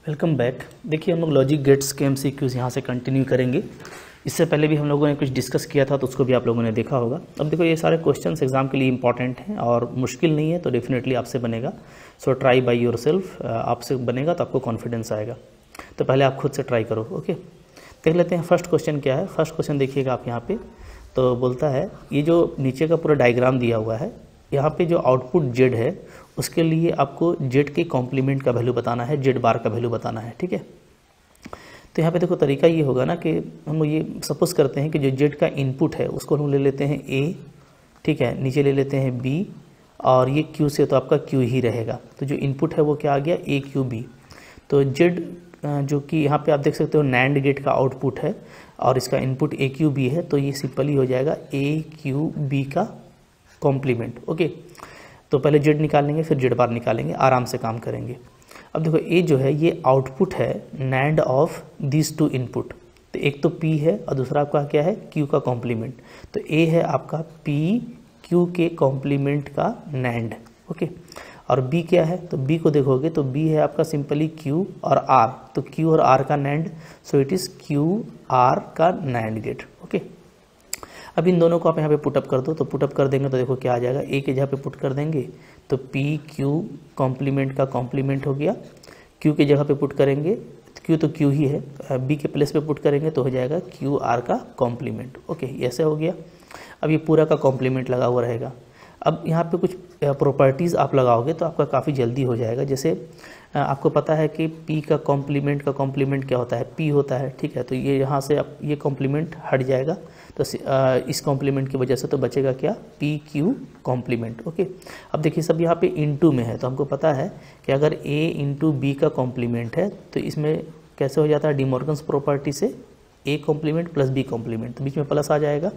Welcome back. देखिए हम लोग लॉजिक गेट्स के एमसीक्यूज यहाँ से कंटिन्यू करेंगे। इससे पहले भी हम लोगों ने कुछ डिस्कस किया था तो उसको भी आप लोगों ने देखा होगा। अब देखो ये सारे क्वेश्चंस एग्जाम के लिए इंपॉर्टेंट हैं और मुश्किल नहीं है, तो डेफिनेटली आपसे बनेगा। सो ट्राई बाय योरसेल्फ, आपसे बनेगा तो आपको कॉन्फिडेंस आएगा। तो पहले आप खुद से ट्राई करो। ओके, देख लेते हैं फर्स्ट क्वेश्चन क्या है। फर्स्ट क्वेश्चन देखिएगा आप यहाँ पे, तो बोलता है ये जो नीचे का पूरा डायग्राम दिया हुआ है, यहाँ पे जो आउटपुट जेड है उसके लिए आपको जेड के कॉम्प्लीमेंट का वैल्यू बताना है, जेड बार का वैल्यू बताना है। ठीक है, तो यहाँ पे देखो तरीका ये होगा ना कि हम ये सपोज करते हैं कि जो जेड का इनपुट है उसको हम ले लेते हैं ए, ठीक है, नीचे ले लेते हैं बी, और ये क्यू से तो आपका क्यू ही रहेगा। तो जो इनपुट है वो क्या आ गया, ए क्यू बी। तो जेड जो कि यहाँ पे आप देख सकते हो नैंड गेट का आउटपुट है और इसका इनपुट ए क्यू बी है, तो ये सिंपली हो जाएगा ए क्यू बी का कॉम्प्लीमेंट। ओके, तो पहले जेड निकालेंगे फिर जेड बार निकालेंगे, आराम से काम करेंगे। अब देखो ए जो है ये आउटपुट है NAND of this two input. तो एक तो पी है और दूसरा आपका क्या है, क्यू का कॉम्प्लीमेंट। तो ए है आपका पी क्यू के कॉम्प्लीमेंट का नैंड। ओके, और बी क्या है, तो बी को देखोगे तो बी है आपका सिंपली क्यू और आर, तो क्यू और आर का NAND, so it is Q R का नैंड गेट। ओके, अब इन दोनों को आप यहाँ पे पुटअप कर दो, तो पुटअप कर देंगे तो देखो क्या आ जाएगा, ए के जगह पे पुट कर देंगे तो पी क्यू कॉम्प्लीमेंट का कॉम्प्लीमेंट हो गया, क्यू के जगह पे पुट करेंगे, क्यू तो क्यू ही है, बी के प्लेस पे पुट करेंगे तो हो जाएगा क्यू आर का कॉम्प्लीमेंट। ओके, ऐसे हो गया। अब ये पूरा का कॉम्प्लीमेंट लगा हुआ रहेगा। अब यहाँ पे कुछ प्रॉपर्टीज़ आप लगाओगे तो आपका काफ़ी जल्दी हो जाएगा। जैसे आपको पता है कि P का कॉम्प्लीमेंट क्या होता है, P होता है। ठीक है, तो ये यहाँ से अब ये कॉम्प्लीमेंट हट जाएगा, तो इस कॉम्प्लीमेंट की वजह से तो बचेगा क्या, पी क्यू कॉम्प्लीमेंट। ओके, अब देखिए सब यहाँ पे इनटू में है, तो हमको पता है कि अगर A इंटू बी का कॉम्प्लीमेंट है तो इसमें कैसे हो जाता है, डिमॉर्गन्स प्रॉपर्टी से A complement plus B complement, तो बीच में प्लस आ जाएगा,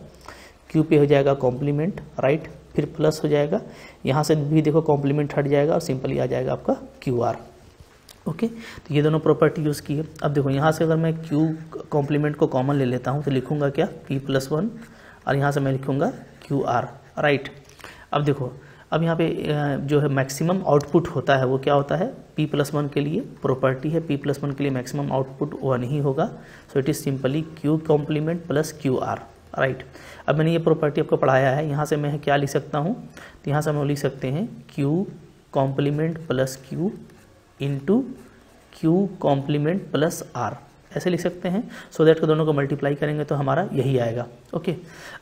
क्यू पे हो जाएगा कॉम्प्लीमेंट, राइट, फिर प्लस हो जाएगा, यहाँ से भी देखो कॉम्प्लीमेंट हट जाएगा और सिंपली आ जाएगा आपका क्यू आर। ओके, तो ये दोनों प्रॉपर्टी यूज़ की है। अब देखो यहाँ से अगर मैं क्यू कॉम्प्लीमेंट को कॉमन ले लेता हूँ तो लिखूँगा क्या, p प्लस 1, और यहाँ से मैं लिखूँगा क्यू आर, राइट। अब देखो अब यहाँ पे जो है मैक्सिमम आउटपुट होता है वो क्या होता है, p प्लस 1 के लिए प्रॉपर्टी है, p प्लस 1 के लिए मैक्सिमम आउटपुट 1 ही होगा, so it is simply Q complement plus Q R, right. अब मैंने ये प्रॉपर्टी आपको पढ़ाया है, यहाँ से मैं क्या लिख सकता हूँ, तो यहाँ से हम लिख सकते हैं Q complement plus Q into Q complement plus R, ऐसे लिख सकते हैं। सो दैट को दोनों को मल्टीप्लाई करेंगे तो हमारा यही आएगा। ओके,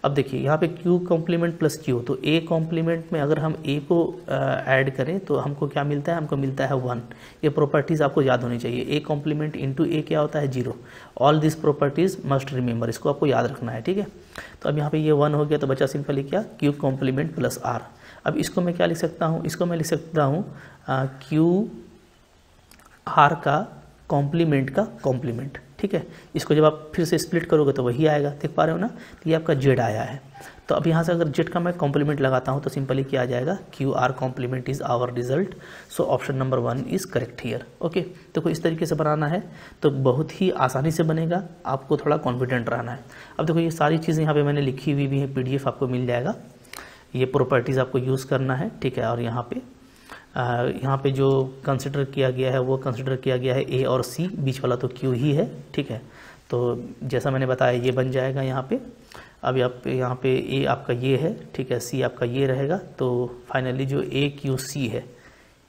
अब देखिए यहाँ पे क्यू कॉम्प्लीमेंट प्लस क्यू, तो ए कॉम्प्लीमेंट में अगर हम ए को ऐड करें तो हमको क्या मिलता है, हमको मिलता है 1। ये प्रॉपर्टीज़ आपको याद होनी चाहिए। ए कॉम्प्लीमेंट इंटू ए क्या होता है, 0। All this properties must remember, इसको आपको याद रखना है। ठीक है, तो अब यहाँ पे ये 1 हो गया तो बचा सिंपली क्या, क्यू कॉम्प्लीमेंट प्लस आर। अब इसको मैं क्या लिख सकता हूँ, इसको मैं लिख सकता हूँ क्यू आर का कॉम्प्लीमेंट का कॉम्प्लीमेंट। ठीक है, इसको जब आप फिर से स्प्लिट करोगे तो वही आएगा, देख पा रहे हो ना, तो ये आपका जेड आया है। तो अब यहाँ से अगर जेड का मैं कॉम्प्लीमेंट लगाता हूँ तो सिंपली क्या आ जाएगा, Q R complement is our result, so option number 1 is correct here. Okay, देखो इस तरीके से बनाना है तो बहुत ही आसानी से बनेगा, आपको थोड़ा कॉन्फिडेंट रहना है। अब देखो ये सारी चीज़ें यहाँ पर मैंने लिखी हुई भी हैं, PDF आपको मिल जाएगा, ये प्रॉपर्टीज़ आपको यूज़ करना है। ठीक है, और यहाँ पे जो कंसिडर किया गया है वो कंसिडर किया गया है ए और सी, बीच वाला तो क्यू ही है। ठीक है, तो जैसा मैंने बताया ये बन जाएगा यहाँ पे। अब यहाँ पे ए आपका ये है, ठीक है, सी आपका ये रहेगा, तो फाइनली जो ए क्यू सी है,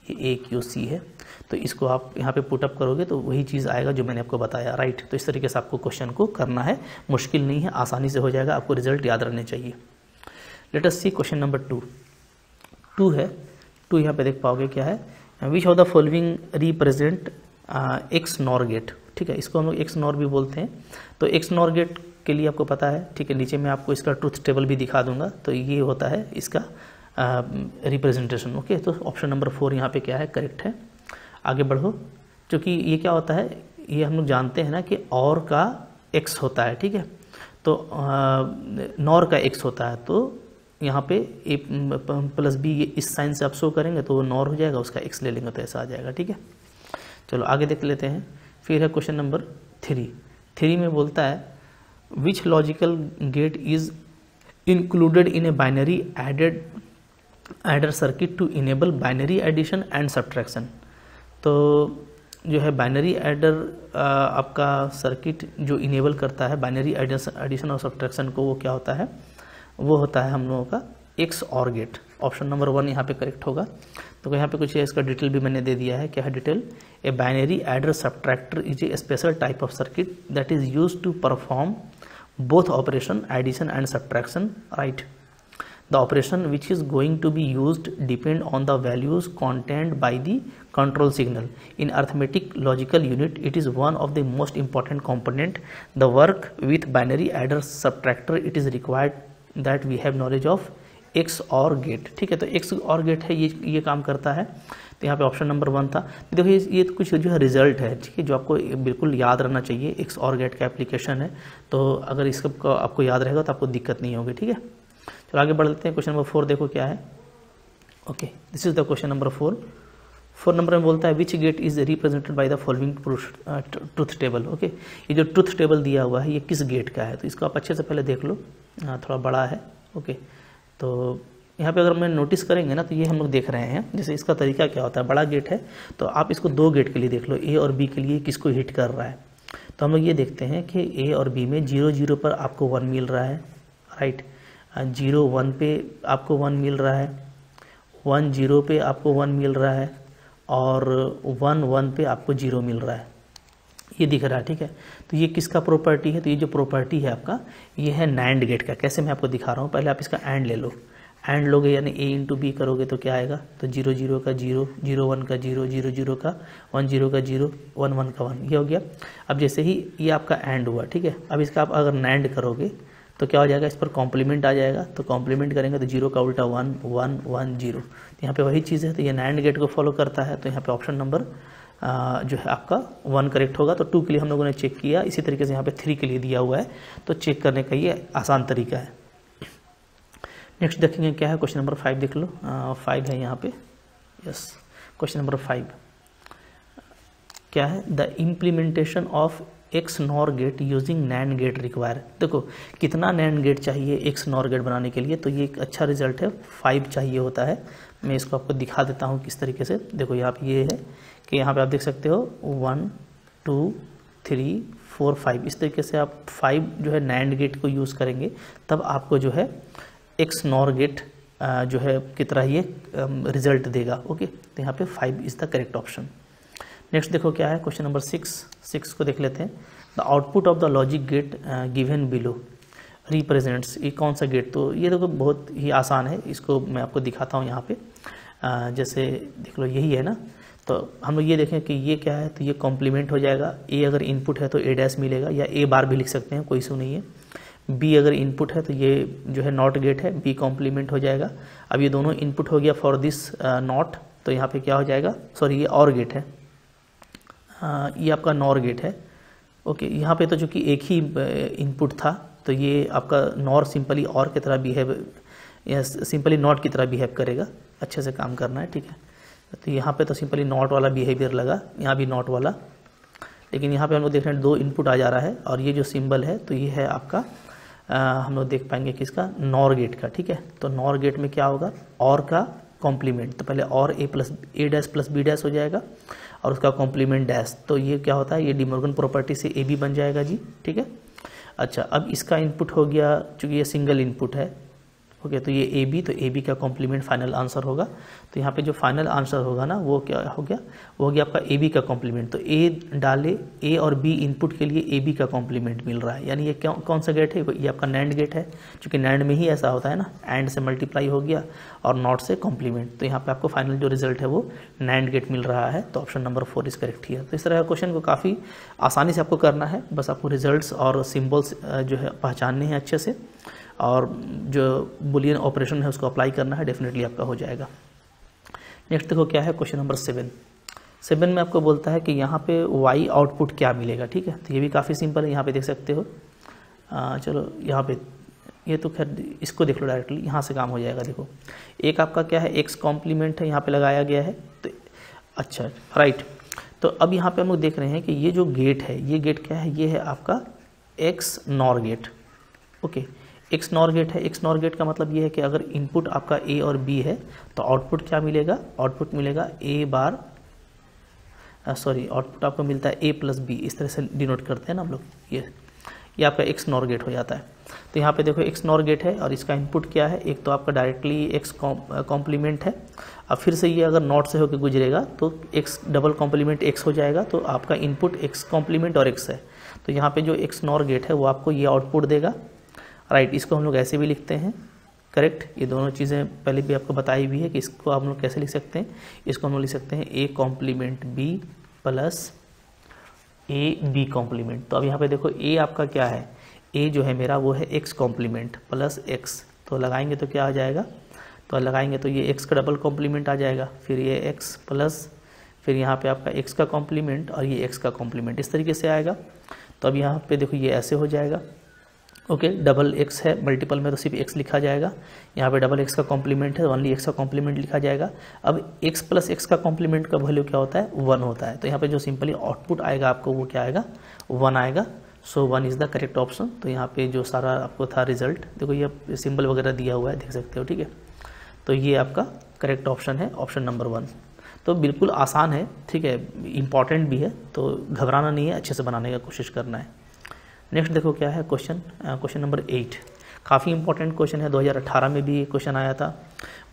ये ए क्यू सी है, तो इसको आप यहाँ पे पुटअप करोगे तो वही चीज़ आएगा जो मैंने आपको बताया, राइट। तो इस तरीके से आपको क्वेश्चन को करना है, मुश्किल नहीं है, आसानी से हो जाएगा, आपको रिजल्ट याद रहने चाहिए। Let us see question number 2 है। 2 यहाँ पे देख पाओगे क्या है, which of the following represent X NOR gate. ठीक है, इसको हम लोग एक्स नॉर भी बोलते हैं। तो एक्स नॉर गेट के लिए आपको पता है, ठीक है, नीचे मैं आपको इसका ट्रूथ टेबल भी दिखा दूंगा, तो ये होता है इसका रिप्रेजेंटेशन। ओके, तो ऑप्शन नंबर 4 यहाँ पे क्या है, करेक्ट है। आगे बढ़ो, क्योंकि ये क्या होता है, ये हम लोग जानते हैं ना कि और का एक्स होता है। ठीक है, तो नॉर का एक्स होता है, तो यहाँ पे ए प्लस बी इस साइन से आप शो करेंगे तो वो नॉर हो जाएगा, उसका एक्स ले लेंगे तो ऐसा आ जाएगा। ठीक है, चलो आगे देख लेते हैं। फिर है क्वेश्चन नंबर 3 में बोलता है which logical gate is included in a binary adder circuit to enable binary addition and subtraction. तो जो है बाइनरी एडर आपका सर्किट जो इनेबल करता है बाइनरी एडिशन और सब्ट्रैक्शन को, वो क्या होता है, वो होता है हम लोगों का x OR gate. Option number 1 यहाँ पे करेक्ट होगा। तो यहाँ पे कुछ है, इसका डिटेल भी मैंने दे दिया है। क्या है detail? A binary adder subtractor is a special type of circuit that is used to perform both operation addition and subtraction, right? The operation which is going to be used depend on the values contained by the control signal. In arithmetic logical unit, it is one of the most important component. The work with binary adder subtractor, it is required that we have knowledge of x OR gate. ठीक है, तो x OR gate है, ये काम करता है। तो यहाँ पे ऑप्शन नंबर 1 था। तो देखो ये तो कुछ जो है रिजल्ट है, ठीक है, जो आपको बिल्कुल याद रहना चाहिए। एक्स और गेट का एप्लीकेशन है, तो अगर इसका आपको याद रहेगा तो आपको दिक्कत नहीं होगी। ठीक है, चलो आगे बढ़ लेते हैं। क्वेश्चन नंबर 4 देखो क्या है। Okay, this is the question number 4। 4 number में बोलता है which gate is represented by the following truth table. Okay, ये जो ट्रुथ टेबल दिया हुआ है ये किस गेट का है, तो इसको आप अच्छे से पहले देख लो, थोड़ा बड़ा है। ओके, तो यहाँ पे अगर मैं नोटिस करेंगे ना, तो ये हम लोग देख रहे हैं, जैसे इसका तरीका क्या होता है, बड़ा गेट है तो आप इसको 2 गेट के लिए देख लो, ए और बी के लिए किसको हिट कर रहा है। तो हम लोग ये देखते हैं कि ए और बी में 0 0 पर आपको 1 मिल रहा है, राइट। 0 1 पे आपको 1 मिल रहा है, 1 0 पे आपको 1 मिल रहा है, और 1 1 पे आपको 0 मिल रहा है, ये दिख रहा है। ठीक है, तो ये किसका प्रॉपर्टी है, तो ये जो प्रॉपर्टी है आपका, ये है नैंड गेट का। कैसे मैं आपको दिखा रहा हूँ, पहले आप इसका एंड ले लो, एंड लोगे यानी ए इंटू बी करोगे तो क्या आएगा, तो 0 0 का 0, 0 1 का 0, 0 0 का 1, 0 का 0, 1 1 का 1, ये हो गया। अब जैसे ही ये आपका एंड हुआ, ठीक है, अब इसका आप अगर नैंड करोगे तो क्या हो जाएगा, इस पर कॉम्प्लीमेंट आ जाएगा। तो कॉम्प्लीमेंट करेंगे तो 0 का उल्टा 1 1 1 0, तो यहाँ पे वही चीज़ है, तो ये नैंड गेट को फॉलो करता है। तो यहाँ पे ऑप्शन नंबर जो है आपका 1 करेक्ट होगा। तो 2 के लिए हम लोगों ने चेक किया, इसी तरीके से यहाँ पे 3 के लिए दिया हुआ है, तो चेक करने का ये आसान तरीका है। नेक्स्ट देखेंगे क्या है, क्वेश्चन नंबर 5 देख लो। 5 है यहाँ पे, यस। क्वेश्चन नंबर 5 क्या है, the implementation of X NOR gate using NAND gate require. देखो कितना नैंड गेट चाहिए एक्स नॉर गेट बनाने के लिए, तो ये एक अच्छा रिजल्ट है, 5 चाहिए होता है। मैं इसको आपको दिखा देता हूँ किस तरीके से। देखो यहाँ पे ये है कि यहाँ पे आप देख सकते हो 1 2 3 4 5, इस तरीके से आप 5 जो है नैंड गेट को यूज़ करेंगे, तब आपको जो है एक्स नॉर गेट जो है की तरह ये रिजल्ट देगा। ओके, तो यहाँ पे 5 is the correct option. Next देखो क्या है, क्वेश्चन नंबर 6 को देख लेते हैं। The output of the logic gate given below represents, ये कौन सा गेट, तो ये देखो बहुत ही आसान है, इसको मैं आपको दिखाता हूँ यहाँ पे। जैसे देख लो यही है ना, तो हम लोग ये देखें कि ये क्या है, तो ये कॉम्प्लीमेंट हो जाएगा। ए अगर इनपुट है तो ए डैश मिलेगा, या ए बार भी लिख सकते हैं, कोई इशू नहीं है। बी अगर इनपुट है तो ये जो है नॉट गेट है, बी कॉम्प्लीमेंट हो जाएगा। अब ये दोनों इनपुट हो गया फॉर दिस नॉट, तो यहाँ पे क्या हो जाएगा, सॉरी ये और गेट है, ये आपका नॉर गेट है। ओके, यहाँ पे तो चूँकि एक ही इनपुट था, तो ये आपका नॉर सिंपली और की तरह बिहेव, या सिंपली नॉट की तरह बिहेव करेगा। अच्छे से काम करना है, ठीक है। तो यहाँ पे तो सिंपली नॉट वाला बिहेवियर लगा, यहाँ भी नॉट वाला, लेकिन यहाँ पे हम लोग देख रहे हैं 2 इनपुट आ जा रहा है, और ये जो सिंबल है तो ये है आपका हम लोग देख पाएंगे किसका, नॉर गेट का। ठीक है, तो नॉर गेट में क्या होगा, और का कॉम्प्लीमेंट, तो पहले और ए डैश प्लस बी डैश हो जाएगा, और उसका कॉम्प्लीमेंट डैश, तो ये क्या होता है, ये डिमॉर्गन प्रॉपर्टी से ए बी बन जाएगा जी। ठीक है, अच्छा अब इसका इनपुट हो गया, चूँकि ये सिंगल इनपुट है, ओके, तो ये ए बी, तो ए बी का कॉम्प्लीमेंट फाइनल आंसर होगा। तो यहाँ पे जो फाइनल आंसर होगा ना, वो क्या हो गया, वो हो गया आपका ए बी का कॉम्प्लीमेंट। तो ए डाले, ए और बी इनपुट के लिए ए बी का कॉम्प्लीमेंट मिल रहा है, यानी ये कौन सा गेट है, ये आपका नैंड गेट है। क्योंकि नैंड में ही ऐसा होता है ना, एंड से मल्टीप्लाई हो गया और नॉट से कॉम्प्लीमेंट, तो यहाँ पे आपको फाइनल जो रिजल्ट है वो नैंड गेट मिल रहा है। तो option number 4 is correct here. तो इस तरह का क्वेश्चन को काफ़ी आसानी से आपको करना है, बस आपको रिजल्ट्स और सिम्बल्स जो है पहचानने हैं अच्छे से, और जो बुलियन ऑपरेशन है उसको अप्लाई करना है, डेफिनेटली आपका हो जाएगा। नेक्स्ट देखो क्या है, क्वेश्चन नंबर 7 में आपको बोलता है कि यहाँ पे y आउटपुट क्या मिलेगा। ठीक है, तो ये भी काफ़ी सिंपल है, यहाँ पे देख सकते हो। चलो यहाँ पे ये तो खैर इसको देख लो डायरेक्टली, यहाँ से काम हो जाएगा। देखो एक आपका क्या है, एक्स कॉम्प्लीमेंट है, यहाँ पे लगाया गया है, तो अच्छा राइट। तो अब यहाँ पे हम लोग देख रहे हैं कि ये जो गेट है, ये गेट क्या है, ये है आपका X NOR gate. Okay, X NOR gate है। एक्स नॉर गेट का मतलब ये है कि अगर इनपुट आपका ए और बी है तो आउटपुट क्या मिलेगा, आउटपुट मिलेगा ए बार सॉरी आउटपुट आपको मिलता है A+B, इस तरह से डिनोट करते हैं ना हम लोग। ये आपका एक्स नॉर गेट हो जाता है। तो यहाँ पे देखो एक्स नॉर गेट है और इसका इनपुट क्या है, एक तो आपका डायरेक्टली एक्स कॉम्प्लीमेंट है, अब फिर से ये अगर नॉट से होकर गुजरेगा तो एक्स डबल कॉम्प्लीमेंट एक्स हो जाएगा, तो आपका इनपुट एक्स कॉम्प्लीमेंट और एक्स है। तो यहाँ पे जो एक्स नॉर गेट है वो आपको ये आउटपुट देगा, राइट। इसको हम लोग ऐसे भी लिखते हैं, करेक्ट। ये दोनों चीज़ें पहले भी आपको बताई हुई है कि इसको हम लोग कैसे लिख सकते हैं। इसको हम लोग लिख सकते हैं A complement B plus AB complement. तो अब यहाँ पे देखो A आपका क्या है, A जो है मेरा वो है x कॉम्प्लीमेंट प्लस x, तो लगाएंगे तो क्या आ जाएगा, तो लगाएंगे तो ये x का डबल कॉम्प्लीमेंट आ जाएगा, फिर ये x प्लस फिर यहाँ पे आपका x का कॉम्प्लीमेंट और ये x का कॉम्प्लीमेंट, इस तरीके से आएगा। तो अब यहाँ पे देखो ये ऐसे हो जाएगा, ओके। डबल x है, मल्टीपल में तो सिर्फ x लिखा जाएगा, यहाँ पे डबल x का कॉम्प्लीमेंट है, ओनली x का कॉम्प्लीमेंट लिखा जाएगा। अब x प्लस x का कॉम्प्लीमेंट का वैल्यू क्या होता है, 1 होता है। तो यहाँ पे जो सिंपली आउटपुट आएगा आपको वो क्या आएगा, 1 आएगा। सो 1 इज़ द करेक्ट ऑप्शन। तो यहाँ पे जो सारा आपको था रिजल्ट, देखो ये सिंबल वगैरह दिया हुआ है, देख सकते हो, ठीक है। तो ये आपका करेक्ट ऑप्शन है, ऑप्शन नंबर 1। तो बिल्कुल आसान है, ठीक है, इम्पॉर्टेंट भी है, तो घबराना नहीं है, अच्छे से बनाने का कोशिश करना है। नेक्स्ट देखो क्या है क्वेश्चन नंबर 8। काफ़ी इंपॉर्टेंट क्वेश्चन है, 2018 में भी ये क्वेश्चन आया था।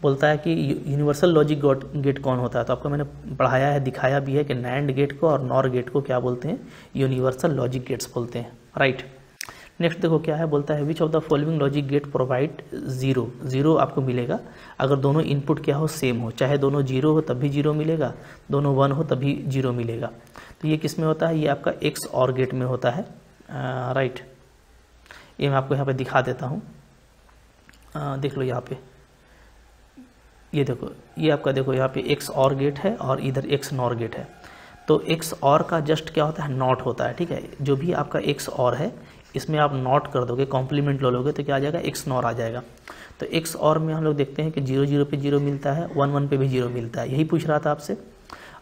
बोलता है कि यूनिवर्सल लॉजिक गेट कौन होता है। तो आपको मैंने पढ़ाया है, दिखाया भी है कि नैंड गेट को और नॉर गेट को क्या बोलते हैं, यूनिवर्सल लॉजिक गेट्स बोलते हैं, राइट। नेक्स्ट देखो क्या है, बोलता है which of the following logic gate provide zero आपको मिलेगा अगर दोनों इनपुट क्या हो, सेम हो, चाहे दोनों 0 हो तब भी 0 मिलेगा, दोनों 1 हो तभी 0 मिलेगा। तो ये किस में होता है, ये आपका एक्स और गेट में होता है, राइट। ये मैं आपको यहाँ पे दिखा देता हूँ, देख लो यहाँ पे, ये देखो, ये आपका देखो यहाँ पे एक्स और गेट है और इधर एक्स नॉर गेट है। तो एक्स और का जस्ट क्या होता है, नॉट होता है, ठीक है। जो भी आपका एक्स और है इसमें आप नॉट कर दोगे, कॉम्प्लीमेंट ले लोगे तो क्या आ जाएगा, एक्स नॉर आ जाएगा। तो एक्स और में हम लोग देखते हैं कि 0 0 पे 0 मिलता है, 1 1 पे भी 0 मिलता है, यही पूछ रहा था आपसे।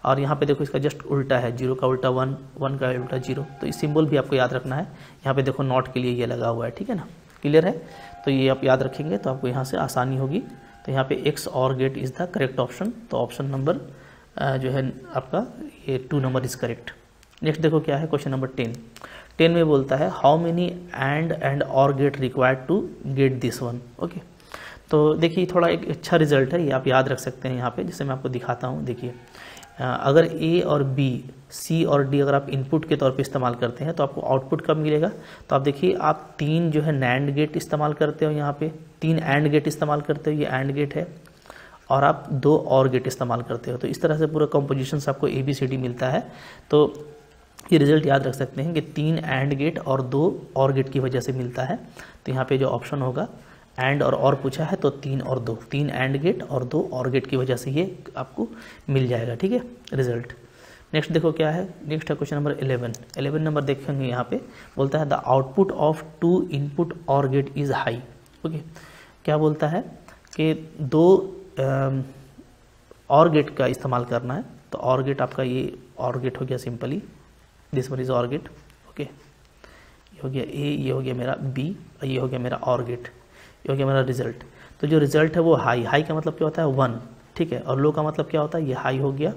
और यहाँ पे देखो इसका जस्ट उल्टा है, 0 का उल्टा 1, 1 का उल्टा 0। तो इस सिंबल भी आपको याद रखना है। यहाँ पे देखो नॉट के लिए ये लगा हुआ है, ठीक है ना, क्लियर है। तो ये आप याद रखेंगे तो आपको यहाँ से आसानी होगी। तो यहाँ पे X OR gate is the correct option. तो ऑप्शन नंबर जो है आपका ये 2 नंबर इज़ करेक्ट। नेक्स्ट देखो क्या है क्वेश्चन नंबर 10 में बोलता है how many AND OR gate required to get this one, okay. तो देखिए थोड़ा एक अच्छा रिजल्ट है, ये आप याद रख सकते हैं यहाँ पे, जिसे मैं आपको दिखाता हूँ। देखिए अगर A और B, C और D अगर आप इनपुट के तौर पे इस्तेमाल करते हैं तो आपको आउटपुट कब मिलेगा। तो आप देखिए आप 3 जो है नैंड गेट इस्तेमाल करते हो, यहाँ पे 3 एंड गेट इस्तेमाल करते हो, ये एंड गेट है, और आप 2 और गेट इस्तेमाल करते हो। तो इस तरह से पूरा कंपोजिशन से आपको ABCD मिलता है। तो ये रिजल्ट याद रख सकते हैं कि 3 एंड गेट और 2 और गेट की वजह से मिलता है। तो यहाँ पे जो ऑप्शन होगा एंड और पूछा है तो 3 और 2, 3 एंड गेट और 2 और गेट की वजह से ये आपको मिल जाएगा, ठीक है, रिजल्ट। नेक्स्ट देखो क्या है, नेक्स्ट है क्वेश्चन नंबर 11 नंबर देखेंगे। यहाँ पे बोलता है द आउटपुट ऑफ 2 इनपुट और गेट इज हाई, ओके। क्या बोलता है कि 2 और गेट का इस्तेमाल करना है। तो और गेट आपका ये और गेट हो गया, सिंपली दिस वन इज और गेट, ओके। ये हो गया A, ये हो गया मेरा B और ये हो गया मेरा और गेट, ये हो गया मेरा रिजल्ट। तो जो रिजल्ट है वो हाई का मतलब क्या होता है 1, ठीक है, और लो का मतलब क्या होता है, ये हाई हो गया,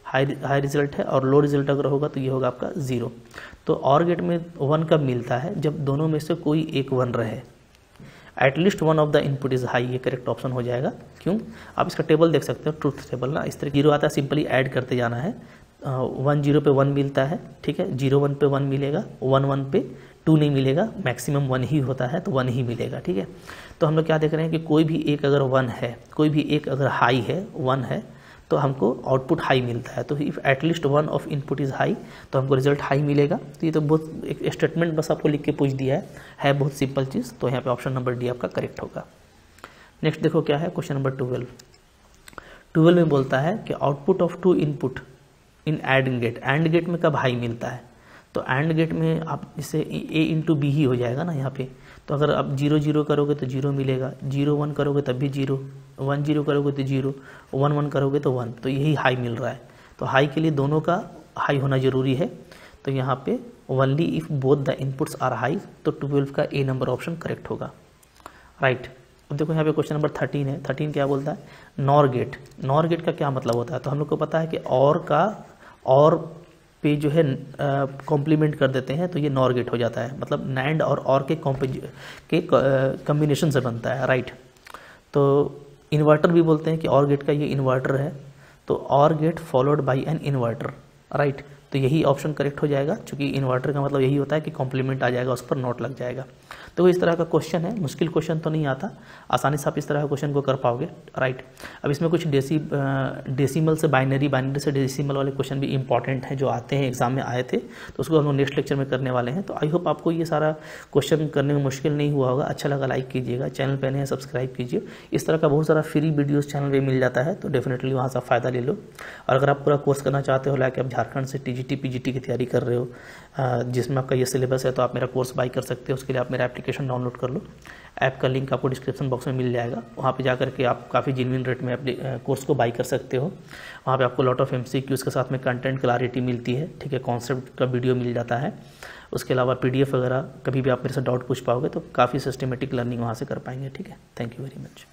हाई रिजल्ट है, और लो रिजल्ट अगर होगा तो ये होगा आपका 0। तो और गेट में 1 कब मिलता है, जब दोनों में से कोई एक 1 रहे, at least 1 of the input is high, ये करेक्ट ऑप्शन हो जाएगा। क्यों, आप इसका टेबल देख सकते हो, ट्रूथ टेबल ना, इस तरह 0 आता है, सिंपली ऐड करते जाना है। 1 0 पे 1 मिलता है, ठीक है, 0 1 पे 1 मिलेगा, 1 1 पे 2 नहीं मिलेगा, मैक्सिमम 1 ही होता है तो 1 ही मिलेगा, ठीक है। तो हम लोग क्या देख रहे हैं कि कोई भी एक अगर 1 है, कोई भी एक अगर हाई है, 1 है, तो हमको आउटपुट हाई मिलता है। तो if at least 1 of input is high तो हमको रिजल्ट हाई मिलेगा। तो ये तो बहुत एक स्टेटमेंट बस आपको लिख के पूछ दिया है बहुत सिंपल चीज़। तो यहाँ पे ऑप्शन नंबर डी आपका करेक्ट होगा। नेक्स्ट देखो क्या है क्वेश्चन नंबर 12 में बोलता है कि output of 2 input in AND gate में कब हाई मिलता है। तो एंड गेट में आप इसे A इंटू B ही हो जाएगा ना यहाँ पे। तो अगर आप 0 0 करोगे तो 0 मिलेगा, 0 1 करोगे तब भी 0, 1 0 करोगे तो 0, 1 1 करोगे तो 1। तो यही हाई मिल रहा है। तो हाई के लिए दोनों का हाई होना जरूरी है। तो यहाँ पे only if both the inputs are high, तो 12 का A नंबर ऑप्शन करेक्ट होगा, राइट। अब देखो यहाँ पे क्वेश्चन नंबर 13 है। 13 क्या बोलता है, नॉर गेट। नॉर गेट का क्या मतलब होता है। तो हम लोग को पता है कि और का और पे जो है कॉम्प्लीमेंट कर देते हैं तो ये नॉर गेट हो जाता है, मतलब नैंड और के कॉम्बिनेशन से बनता है, राइट। तो इन्वर्टर भी बोलते हैं कि और गेट का ये इन्वर्टर है, तो OR gate followed by an inverter, right. तो यही ऑप्शन करेक्ट हो जाएगा, क्योंकि इन्वर्टर का मतलब यही होता है कि कॉम्प्लीमेंट आ जाएगा, उस पर नोट लग जाएगा। तो इस तरह का क्वेश्चन है, मुश्किल क्वेश्चन तो नहीं आता, आसानी से आप इस तरह का क्वेश्चन को कर पाओगे, राइट। अब इसमें कुछ डेसिमल से बाइनरी, बाइनरी से डेसिमल वाले क्वेश्चन भी इंपॉर्टेंट हैं जो आते हैं, एग्जाम में आए थे, तो उसको हम लोग नेक्स्ट लेक्चर में करने वाले हैं। तो आई होप आपको ये सारा क्वेश्चन करने में मुश्किल नहीं हुआ होगा। अच्छा लगा लाइक कीजिएगा, चैनल पर नए हैं सब्सक्राइब कीजिए। इस तरह का बहुत सारा फ्री वीडियोज़ चैनल पर मिल जाता है, तो डेफिनेटली वहाँ से फ़ायदा ले लो। और अगर आप पूरा कोर्स करना चाहते हो, लाइक आप झारखंड से TGT PGT की तैयारी कर रहे हो, जिसमें आपका ये सिलेबस है, तो आप मेरा कोर्स बाई कर सकते हो। उसके लिए आप मेरा एप्लीकेशन डाउनलोड कर लो, ऐप का लिंक आपको डिस्क्रिप्शन बॉक्स में मिल जाएगा। वहाँ पे जाकर के आप काफ़ी जेन्युइन रेट में अपने कोर्स को बाई कर सकते हो। वहाँ पे आपको लॉट ऑफ MCQs के साथ में कंटेंट क्लैरिटी मिलती है, ठीक है, कॉन्सेप्ट का वीडियो मिल जाता है। उसके अलावा PDF वगैरह कभी भी आप मेरे से डाउट पूछ पाओगे, तो काफ़ी सिस्टमेटिक लर्निंग वहाँ से कर पाएंगे, ठीक है। Thank you very much.